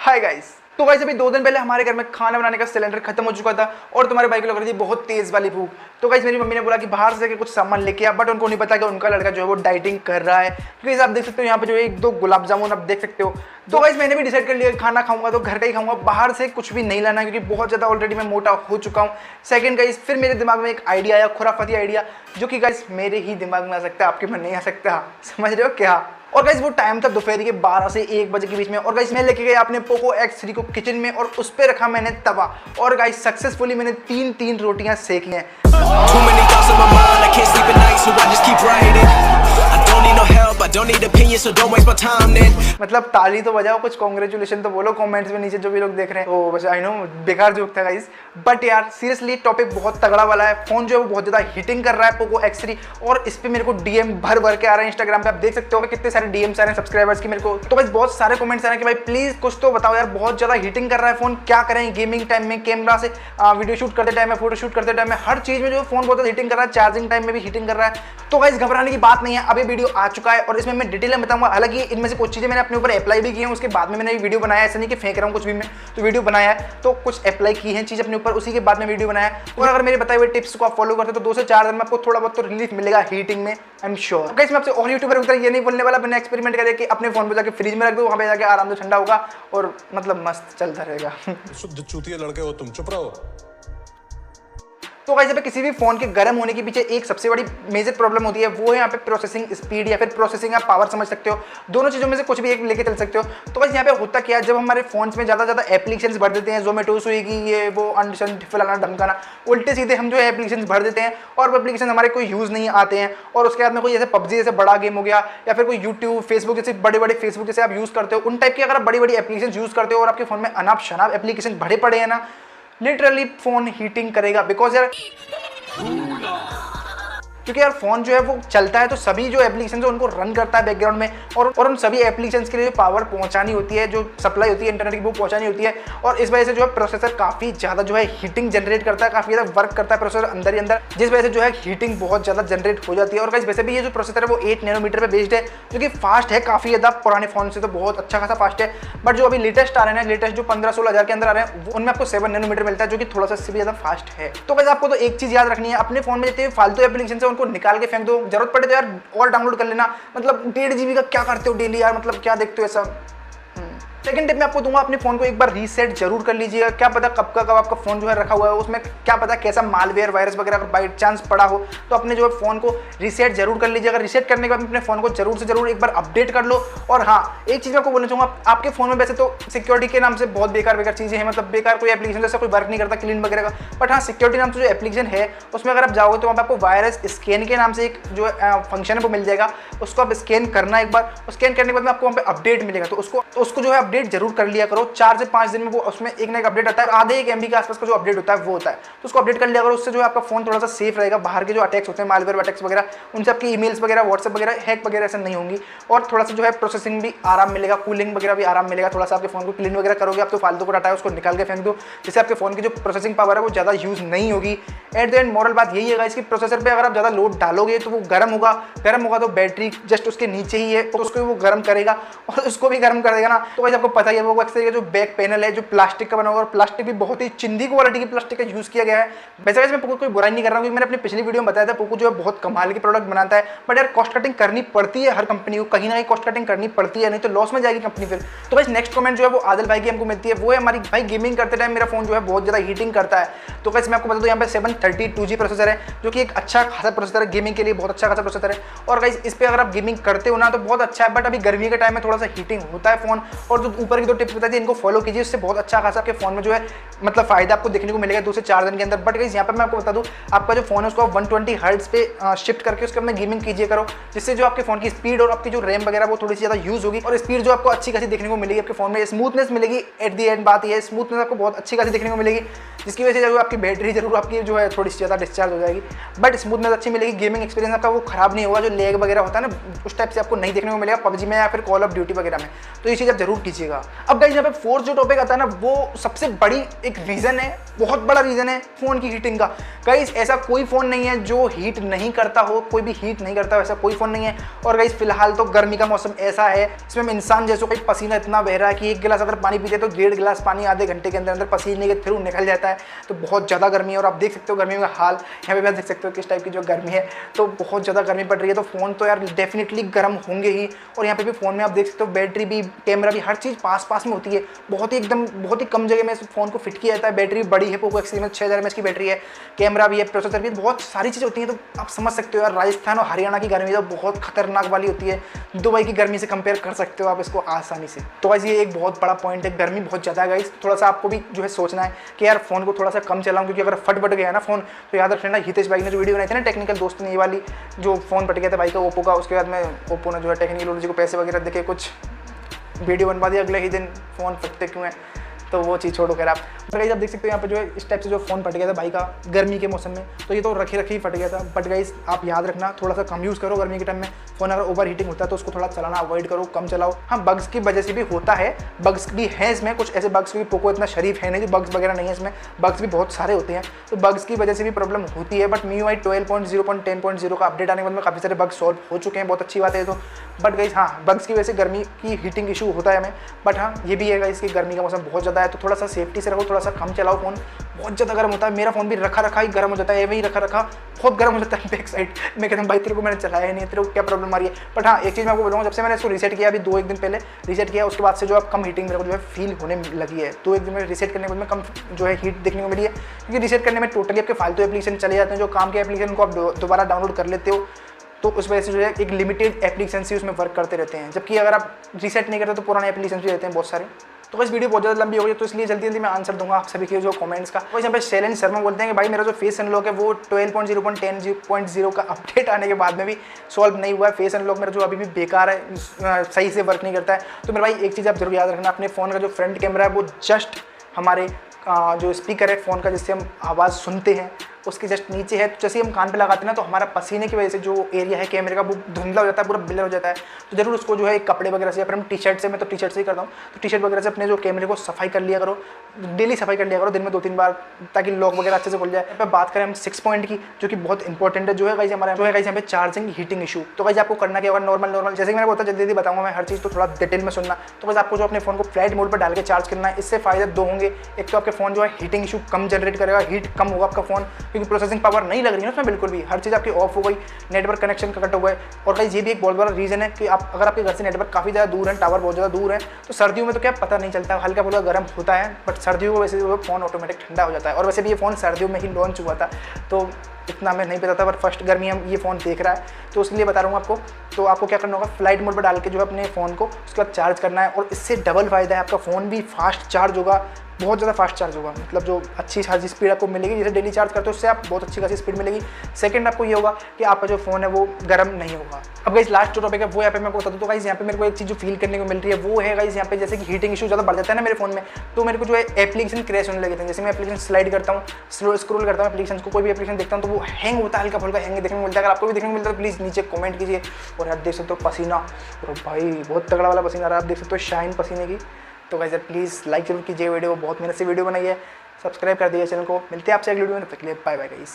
Hi guys. तो guys अभी 2 दिन पहले हमारे घर में खाना बनाने का सिलेंडर खत्म हो चुका था और तुम्हारे भाई को लग रही थी बहुत तेज वाली भूख। तो गाइस मेरी मम्मी ने बोला कि बाहर से कुछ सामान लेके आ, बट उनको नहीं पता कि उनका लड़का जो है वो डाइटिंग कर रहा है। क्योंकि आप देख सकते हो यहाँ पे जो है 1-2 गुलाब जामुन आप देख सकते हो। तो गाइस मैंने भी डिसाइड कर लिया खाना खाऊंगा तो घर का ही खाऊंगा, बाहर से कुछ भी नहीं लाना, क्योंकि बहुत ज़्यादा ऑलरेडी मैं मोटा हो चुका हूँ। सेकंड गाइस फिर मेरे दिमाग में एक आइडिया आया, खुराफाती आइडिया, जो कि गाइस मेरे ही दिमाग में आ सकता है, आपके मन नहीं आ सकता। समझ रहे हो क्या? और गाइस वो टाइम था दोपहर के 12 से 1 बजे के बीच में। और गाइस मैं लेके गया अपने पोको X3 को किचन में और उस पर रखा मैंने तवा। और गाइस सक्सेसफुली मैंने 3 रोटियां सेक ली हैं। मतलब ताली तो बजाओ, कुछ कांग्रेचुलेशन तो बोलो कमेंट्स में नीचे जो भी लोग देख रहे हैं। तो बस आई नो बेकार जोक था गाइस, बट यार सीरियसली टॉपिक बहुत तगड़ा वाला है। फोन जो है वो बहुत ज्यादा हिटिंग कर रहा है पोको X3, और इस पे मेरे को डीएम भर भर के आ रहे हैं। इंस्टाग्राम पे आप देख सकते हो कितने सारे डीएम्स आ रहे हैं सब्सक्राइबर्स की मेरे को। तो बस बहुत सारे कमेंट्स आ रहे हैं कि भाई प्लीज कुछ तो बताओ यार, बहुत ज्यादा हिटिंग कर रहा है फोन, क्या करें गेमिंग टाइम में, कैमरा से वीडियो शूट करते टाइम में, फोटो शूट करते टाइम में, हर चीज में जो फोन बहुत ज्यादा हिटिंग कर रहा है, चार्जिंग टाइम में भी हिटिंग कर रहा है। तो गाइस घबराने की बात नहीं है, अभी वीडियो आ चुका है और इसमें मैं डिटेल में बताऊंगा। हालांकि इनमें से कुछ चीजें मैंने अपने ऊपर अप्लाई भी की हैं, उसके बाद में मैंने वीडियो बनाया, ऐसा नहीं कि फेंक रहा हूं कुछ भी, मैं तो वीडियो बनाया है, तो कुछ अप्लाई की हैं चीज अपने ऊपर, उसी के बाद में वीडियो बनाया है। और अगर मेरे बताए हुए टिप्स को आप फॉलो करते हो तो 2 से 4 दिन में आपको थोड़ा बहुत तो रिलीफ मिलेगा हीटिंग में, आई एम श्योर। गाइस मैं आपसे और यूट्यूबर की तरह ये नहीं बोलने वाला, मैंने एक्सपेरिमेंट किया कि अपने फोन पे जाके फ्रिज में रख दो, वहां पे जाके आराम से ठंडा होगा और मतलब मस्त चलता रहेगा। शुद्ध चूतिया लड़के हो तुम, चुप रहो। तो गाइस यहाँ पे किसी भी फोन के गर्म होने के पीछे एक सबसे बड़ी मेजर प्रॉब्लम होती है, वो है यहाँ पे प्रोसेसिंग स्पीड या फिर प्रोसेसिंग आप पावर समझ सकते हो। दोनों चीजों में से कुछ भी एक लेके चल सकते हो। तो गाइस यहाँ पे होता क्या है, जब हमारे फोन्स में ज्यादा एप्लीकेशंस भर देते हैं, जोमेटो, स्विगी, ये वो अनशन फलाना धमकाना, उल्टे सीधे हम जो है एप्लीकेशंस भर देते हैं और वो एप्लीकेशन हमारे कोई यूज नहीं आते हैं। और उसके बाद में कोई जैसे पबजी जैसे बड़ा गेम हो गया, या फिर कोई यूट्यूब, फेसबुक जैसे बड़े फेसबुक जैसे आप यूज करते हो, उन टाइप की अगर आप बड़ी एप्लीकेशन यूज करते हो और आपके फोन में अनाप शनाप एप्लीकेशन भरे पड़े हैं ना, लिटरली फोन हीटिंग करेगा। बिकॉज यार क्योंकि यार फोन जो है वो चलता है तो सभी जो एप्लीकेशन है उनको रन करता है बैकग्राउंड में, और उन सभी एप्लीकेशन के लिए जो पावर पहुंचानी होती है, जो सप्लाई होती है इंटरनेट की, वो पहुंचानी होती है। और इस वजह से जो है प्रोसेसर काफी ज्यादा जो है हीटिंग जनरेट करता है, काफी ज्यादा वर्क करता है प्रोसेसर अंदर ही अंदर, जिस वजह से जो है हीटिंग बहुत ज्यादा जनरेट हो जाती है। और गाइस वैसे भी ये जो प्रोसेसर है वो 8 नैनोमीटर पे बेस्ड है, जो कि फास्ट है काफी ज्यादा, पुराने फोन से तो बहुत अच्छा खासा फास्ट है। बट जो अभी लेटेस्ट आ रहे हैं, लेटेस्ट जो 15-16 हज़ार के अंदर आ रहे हैं, उनमें आपको 7 नैनोमीटर मिलता है, जो कि थोड़ा सा से भी ज्यादा फास्ट है। तो गाइस आपको तो एक चीज याद रखनी है, अपने फोन में जितने फालतू एप्लीकेशन है उनको निकाल के फेंक दो, जरूरत पड़े तो यार और डाउनलोड कर लेना। मतलब 1.5 GB का क्या करते हो डेली यार, मतलब क्या देखते हो ऐसा। सेकंड टिप मैं आपको दूंगा, अपने फोन को एक बार रीसेट जरूर कर लीजिएगा। क्या पता कब आपका फोन जो है रखा हुआ है, उसमें क्या पता कैसा मालवेयर वायरस वगैरह अगर बाई चांस पड़ा हो, तो अपने जो है फोन को रीसेट जरूर कर लीजिएगा। रीसेट करने के बाद अपने फोन को जरूर से जरूर एक बार अपडेट कर लो। और हाँ, एक चीज मैं आपको बोलना चाहूंगा, आपके फोन में वैसे तो सिक्योरिटी के नाम से बहुत बेकार चीजें हैं, मतलब बेकार कोई एप्लीकेशन जैसा कोई वर्क नहीं करता क्लीन वगैरह का, बट हाँ सिक्योरिटी नाम से जो एप्लीकेशन है उसमें अगर आप जाओगे तो वहाँ पर आपको वायरस स्कैन के नाम से एक जो फंक्शन है वो मिल जाएगा। उसको आप स्कैन करना एक बार, स्कैन करने के बाद में आपको वहाँ पे अपडेट मिलेगा, तो उसको जो है अपडेट जरूर कर लिया करो। 4 से 5 दिन में वो उसमें एक ना एक अपडेट आता है, आधे 1 MB के आसपास का जो अपडेट होता है वो होता है, तो उसको अपडेट कर लिया करो। उससे जो है आपका फोन थोड़ा सा सेफ रहेगा, बाहर के जो अटैक्स होते हैं, मालवेयर अटैक्स वगैरह, उनसे आपकी ईमेल्स वगैरह, व्हाट्सएप वगैरह हैक वगैरह ऐसे नहीं होंगी। और थोड़ा सा जो है प्रोसेसिंग भी आराम मिलेगा, कूलिंग वगैरह भी आराम मिलेगा। थोड़ा सा आपके फोन को क्लीन वगैरह करोगे आप तो फालतू को डाटा है उसको निकाल के फेंक दो, जिससे आपके फोन की जो प्रोसेसिंग पावर है वो ज्यादा यूज नहीं होगी। एट द एंड मोरल बात यही है इसकी, प्रोसेसर पे अगर आप ज्यादा लोड डालोगे तो वो गर्म होगा तो बैटरी जस्ट उसके नीचे ही है, तो उसको वो गर्म करेगा और उसको भी गर्म कर देगा ना। तो वैसे आपको पता ही है वो अक्सर जो बैक पैनल है जो प्लास्टिक का बना हुआ, और प्लास्टिक भी बहुत ही चिंदी क्वालिटी की प्लास्टिक का यूज किया गया है। वैसे मैं पोको कोई बुराई नहीं कर रहा हूँ, क्योंकि मैंने अपनी पिछली वीडियो में बताया था पोको जो है बहुत कमाल की प्रोडक्ट बनाता है, बट यार कॉस्ट कटिंग करनी पड़ती है हर कंपनी को, कहीं ना कहीं कॉस्ट कटिंग करनी पड़ती है, नहीं तो लॉस में जाएगी कंपनी फिर। तो बस नेक्स्ट कमेंट जो है वो आदिल भाई की हमको मिलती है, वो है हमारी भाई गेमिंग करते टाइम मेरा फोन जो है बहुत ज्यादा हीटिंग करता है। तो वैसे मैं आपको बता दूं यहाँ पे 732G प्रोसेसर है, जो कि एक अच्छा खासा प्रोसेसर है, गेमिंग के लिए बहुत अच्छा खासा प्रोसेसर है। और गाइस इस पे अगर आप गेमिंग करते हो ना तो बहुत अच्छा है, बट अभी गर्मी के टाइम में थोड़ा सा हीटिंग होता है फोन। और जो ऊपर की 2 टिप्स बताई थी इनको फॉलो कीजिए, इससे बहुत अच्छा खासा आपके फोन में जो है मतलब फायदा आपको देखने को मिलेगा 2 से 4 दिन के अंदर। बट गाइस यहाँ पर मैं आपको बता दूं, आपका जो फोन है उसको 120 हर्ट्ज पे शिफ्ट करके उसके अंदर गेमिंग कीजिए करो, जिससे जो आपके फोन की स्पीड और आपकी जो रैम वगैरह वो थोड़ी सी ज्यादा यूज होगी, और स्पीड जो आपको अच्छी खासी देखने को मिलेगी, आपके फोन में स्मूथनेस मिलेगी। एट दी एंड बात ये है, स्मूथनेस आपको बहुत अच्छी खासी देखने को मिलेगी, जिसकी वजह से जो आपकी बैटरी जरूर आपकी जो है थोड़ी सी ज़्यादा डिस्चार्ज हो जाएगी, बट स्मूथनेस अच्छी मिलेगी, गेमिंग एक्सपीरियंस आपका वो खराब नहीं होगा, जो लेग वगैरह होता है ना उस टाइप से आपको नहीं देखने को मिलेगा पबजी में या फिर कॉल ऑफ ड्यूटी वगैरह में। तो ये चीज़ आप जरूर कीजिएगा। अब गाइस यहाँ पे फोर्थ जो टॉपिक आता है ना, वो सबसे बड़ी एक रीज़न है, बहुत बड़ा रीज़न है फ़ोन की हीटिंग का। गाइस ऐसा कोई फ़ोन नहीं है जो हीट नहीं करता हो, कोई भी हीट नहीं करता, वैसा कोई फ़ोन नहीं है। और गाइस फिलहाल तो गर्मी का मौसम ऐसा है, इसमें इंसान जैसे कोई पसीना इतना बह रहा है कि 1 गिलास अगर पानी पीते तो 1.5 गिलास पानी आधे घंटे के अंदर अंदर पसीने के थ्रू निकल जाता है। तो बहुत ज़्यादा गर्मी है और आप देख सकते हो गर्मी का हाल, यहाँ पे आप देख सकते हो किस टाइप की जो गर्मी है। तो बहुत ज़्यादा गर्मी पड़ रही है, तो फ़ोन तो यार डेफिनेटली गर्म होंगे ही। और यहाँ पे भी फ़ोन में आप देख सकते हो बैटरी भी, कैमरा भी, हर चीज़ पास में होती है। बहुत ही कम जगह में इस फ़ोन को फिट किया जाता है। बैटरी बड़ी है, पोको X3 में 6000 mAh की बैटरी है, कैमरा भी है, प्रोसेसर भी, बहुत सारी चीज़ होती हैं। तो आप समझ सकते हो यार, राजस्थान और हरियाणा की गर्मी तो बहुत खतरनाक वाली होती है। दुबई की गर्मी से कंपेयर कर सकते हो आप इसको आसानी से। तो गाइस ये एक बहुत बड़ा पॉइंट है, गर्मी बहुत ज़्यादा है गाइस। थोड़ा सा आपको भी जो है सोचना है कि यार फ़ोन को थोड़ा सा कम चलाऊं, क्योंकि अगर फट गया ना फ़ोन तो याद रखना, हितेश भाई ने जो वीडियो बनाई थी ना टेक्निकल दोस्त ने, ये वाली जो फ़ोन फट गया था भाई का ओप्पो का, उसके बाद में ओप्पो ने जो है टेक्निकल को पैसे वगैरह देके कुछ वीडियो बनवा दिया, अगले ही दिन फ़ोन फटते क्यों है, तो वो चीज़ छोड़ो। खैर आप देख सकते हो यहाँ पे जो है इस टाइप से जो फ़ोन फट गया था भाई का गर्मी के मौसम में, तो ये तो रखे ही फट गया था। बट गाइस आप याद रखना, थोड़ा सा कम यूज़ करो गर्मी के टाइम में। फ़ोन अगर ओवर हीटिंग होता है तो उसको थोड़ा चलाना अवॉइड करो, कम चलाओ। हाँ, बग्स की वजह से भी होता है, बग्स भी हैं इसमें, कुछ ऐसे बग्स भी, पोको इतना शरीफ है नहीं, बग्स वगैरह नहीं है इसमें, बग्स भी बहुत सारे होते हैं, तो बग्स की वजह से भी प्रॉब्लम होती है। बट MIUI 12.0.10.0 का अपडेट आने के बाद में काफ़ी सारे बग्स सॉल्व हो चुके हैं, बहुत अच्छी बात है। तो बट गाइस हाँ, बग्स की वजह से गर्मी की हीटिंग इशू होता है हमें। बट हाँ, ये भी है गाइस कि गर्मी का मौसम बहुत ज़्यादा है, तो थोड़ा सा सेफ्टी से रखो, थोड़ा सा कम चलाओ फ़ोन। बहुत ज़्यादा गर्म होता है, मेरा फ़ोन भी रखा ही गर्म हो जाता है, वही रखा बहुत गर्म हो जाता है बैक साइड। मैं कहता हूँ भाई तेरे को मैंने चलाया ही नहीं, तेरे को क्या प्रॉब्लम आ रही है। बट हाँ, एक चीज़ मैं आपको बोलूँगा, जब से मैंने इसको रीसेट किया, अभी 2-1 दिन पहले रीसेट किया, उसके बाद से जो अब कम हीटिंग मेरे को जो है फील होने लगी है। 2-1 दिन में रीसेट करने के बाद में कम जो है हीट देखने को मिली है, क्योंकि रीसेट करने में टोटली आपके फालतू एप्लीकेशन चले जाते हैं, जो काम के एप्लीकेशन को आप दोबारा डाउनलोड कर लेते हो, तो उस वजह से जो है एक लिमिटेड एप्लीकेशन ही उसमें वर्क करते रहते हैं। जबकि अगर आप रीसेट नहीं करते तो पुराने एप्लीकेशन भी रहते हैं बहुत सारे। तो इस वीडियो बहुत ज़्यादा लंबी हो गई, तो इसलिए जल्दी मैं आंसर दूंगा आप सभी के जो कमेंट्स का। तो यहाँ पे शैलेंद्र शर्मा बोलते हैं कि भाई मेरा जो फेस अनलॉक है वो 12.0.10.0 का अपडेट आने के बाद में भी सॉल्व नहीं हुआ है। फेस अनलॉक मेरा जो अभी भी बेकार है, सही से वर्क नहीं करता है। तो मेरे भाई एक चीज़ आप जरूर याद रखना, अपने फ़ोन का जो फ्रंट कैमरा है वो जस्ट हमारे जो स्पीकर है फ़ोन का, जिससे हम आवाज़ सुनते हैं, उसके जस्ट नीचे है। तो जैसे हम कान पे लगाते हैं ना, तो हमारा पसीने की वजह से जो एरिया है कैमरे का वो धुंधला हो जाता है, पूरा ब्लर हो जाता है। तो जरूर उसको जो है एक कपड़े वगैरह से, या फिर हम टी-शर्ट से, मैं तो टी-शर्ट से ही करता हूँ, तो टी-शर्ट वगैरह से अपने जो कैमरे को सफाई कर लिया करो, डेली सफाई कर लिया करो, दिन में 2-3 बार, ताकि लॉक वगैरह अच्छे से खुल जाए। अब बात करें हम 6 पॉइंट की, जो कि बहुत इंपॉर्टेंट है, जो है गाइस हमारे जो है गाइस यहाँ पे चार्जिंग हीटिंग इशू। तो गाइस आपको करना क्या होगा, नॉर्मल जैसे कि मैंने बोला जल्दी बताऊंगा मैं हर चीज़, तो थोड़ा डिटेल में सुनना। तो बस आपको जो अपने फ़ोन को फ्लाइट मोड पर डाल के चार्ज करना है। इससे फ़ायदे 2 होंगे, एक तो आपके फ़ोन जो है हीटिंग इशू कम जनरेट करेगा, हीट कम होगा आपका फ़ोन, क्योंकि प्रोसेसिंग पावर नहीं लग रही है उसमें बिल्कुल भी, हर चीज़ आपकी ऑफ हो गई, नेटवर्क कनेक्शन कट हो गए। और गाइस ये भी एक बहुत बड़ा रीज़न है कि आप अगर आपके घर से नेटवर्क काफ़ी ज़्यादा दूर है, टावर बहुत ज़्यादा दूर है, तो सर्दियों में तो क्या पता नहीं चलता, हल्का फुल्का गर्म होता है, बट सर्दियों को वैसे फ़ोन ऑटोमेटिक ठंडा हो जाता है। और वैसे भी ये फ़ोन सर्दियों में ही लॉन्च हुआ था, तो इतना मैं नहीं पता था, पर फर्स्ट गर्मी हम ये फ़ोन देख रहा है, तो उसके लिए बता रहा हूँ आपको। तो आपको क्या करना होगा, फ्लाइट मोड पर डाल के जो है अपने फ़ोन को उसके बाद चार्ज करना है, और इससे डबल फ़ायदा है, आपका फ़ोन भी फास्ट चार्ज होगा, बहुत ज़्यादा फास्ट चार्ज होगा, मतलब जो अच्छी चार्ज स्पीड आपको मिलेगी, जैसे डेली चार्ज करते हो उससे आप बहुत अच्छी खासी स्पीड मिलेगी। सेकंड आपको ये होगा कि आपका जो फ़ोन है वो गर्म नहीं होगा। अब गाइस लास्ट जो टॉपिक है वो यहाँ पे मैं आपको बता दूँ। तो गाइस यहाँ पे मेरे को एक चीज़ जो फील करने को मिल रही है वो है गाइस यहाँ पे, जैसे कि हीटिंग इशू ज़्यादा बढ़ जाता है ना मेरे फ़ोन में, तो मेरे को जो है एप्लीकेशन क्रैश होने लगे थे। जैसे मैं एप्लीकेशन स्लाइड करता हूँ, स्क्रॉल करता हूँ एप्लीकेशन को, कोई भी एप्लीकेशन देखता हूँ तो वो हैंग होता है, हल्का फुल्का हैंग देखने को मिलता है। अगर आपको भी देखने को मिलता है तो प्लीज़ नीचे कमेंट कीजिए। और यार देख सकते हो पसीना, और भाई बहुत तगड़ा वाला पसीना आ रहा है, आप देख सकते हो शाइन पसीने की। तो गाइस प्लीज़ लाइक जरूर कीजिए वीडियो, बहुत मेहनत से वीडियो बनाई है, सब्सक्राइब कर दीजिए चैनल को। मिलते हैं आपसे अगली वीडियो में, तब तक के लिए बाय बाय गाइस।